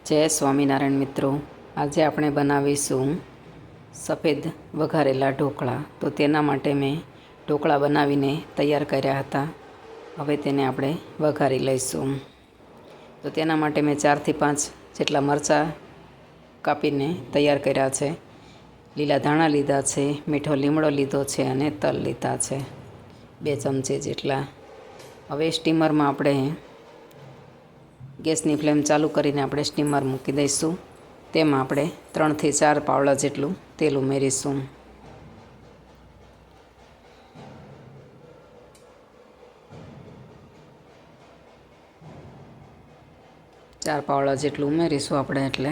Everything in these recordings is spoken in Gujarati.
જય સ્વામિનારાયણ મિત્રો, આજે આપણે બનાવીશું સફેદ વઘારેલા ઢોકળા. તો તેના માટે મેં ઢોકળા બનાવીને તૈયાર કર્યા હતા. હવે તેને આપણે વઘારી લઈશું. તો તેના માટે મેં 4 થી 5 જેટલા મરચાં કાપીને તૈયાર કર્યા છે. લીલા ધાણા લીધા છે, મીઠો લીમડો લીધો છે અને તલ લીધા છે 2 ચમચી જેટલા. હવે સ્ટીમરમાં આપણે ગેસની ફ્લેમ ચાલુ કરીને આપણે સ્ટીમર મૂકી દઈશું. તેમાં આપણે 3 થી 4 પાવડા જેટલું તેલ ઉમેરીશું. ચાર પાવડા જેટલું ઉમેરીશું આપણે. એટલે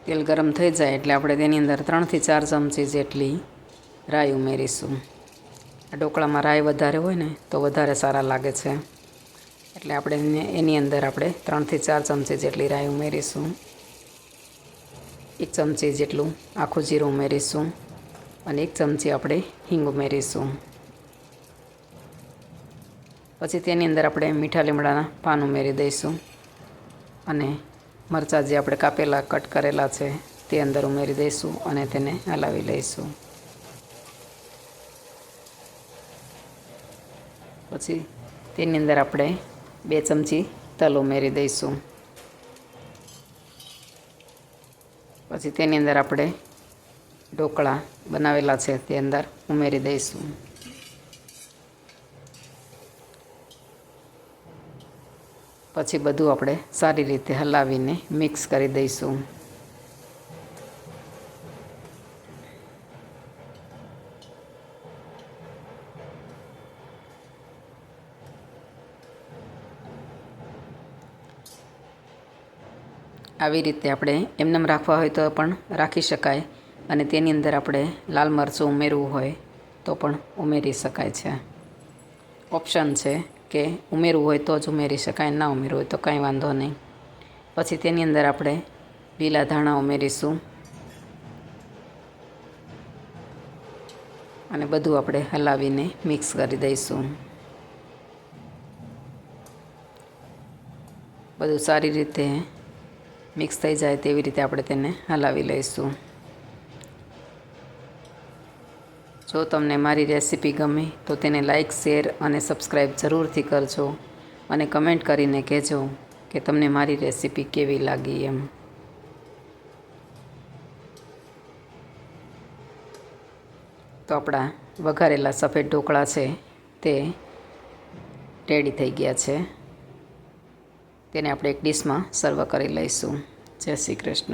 તેલ ગરમ થઈ જાય એટલે આપણે તેની અંદર 3 થી 4 ચમચી જેટલી રાઈ ઉમેરીશું. આ ઢોકળામાં રાઈ વધારે હોય ને તો વધારે સારા લાગે છે, એટલે આપણે એની અંદર આપણે 3 થી 4 ચમચી જેટલી રાઈ ઉમેરીશું. 1 ચમચી જેટલું આખું જીરું ઉમેરીશું અને 1 ચમચી આપણે હિંગ ઉમેરીશું. પછી તેની અંદર આપણે મીઠા લીમડાના પાન ઉમેરી દઈશું અને મરચાં જે આપણે કાપેલા કટ કરેલા છે તે અંદર ઉમેરી દઈશું અને તેને હલાવી લઈશું. પછી તેની અંદર આપણે 2 ચમચી તલ ઉમેરી દઈશું. પછી તેની અંદર આપણે ઢોકળા બનાવેલા છે તે અંદર ઉમેરી દઈશું. પછી બધું આપણે સારી રીતે હલાવીને મિક્સ કરી દઈશું. આવી રીતે આપણે એમનેમ રાખવા હોય તો પણ રાખી શકાય અને તેની અંદર આપણે લાલ મરચું ઉમેરવું હોય તો પણ ઉમેરી શકાય છે. ઓપ્શન છે કે ઉમેરવું હોય તો જ ઉમેરી શકાય, ના ઉમેરવું હોય તો કાંઈ વાંધો નહીં. પછી તેની અંદર આપણે લીલા ધાણા ઉમેરીશું અને બધું આપણે હલાવીને મિક્સ કરી દઈશું. બધું સારી રીતે મિક્સ થઈ જાય તેવી રીતે આપણે તેને હલાવી લઈશું. જો તમને મારી રેસીપી ગમે તો તેને લાઈક, શેર અને સબસ્ક્રાઈબ જરૂરથી કરજો અને કમેન્ટ કરીને કહેજો કે તમને મારી રેસીપી કેવી લાગી એમ. તો આપણા વઘારેલા સફેદ ઢોકળા છે તે રેડી થઈ ગયા છે. તેને આપણે એક ડીશમાં સર્વ કરી લઈશું. જય શ્રી કૃષ્ણ.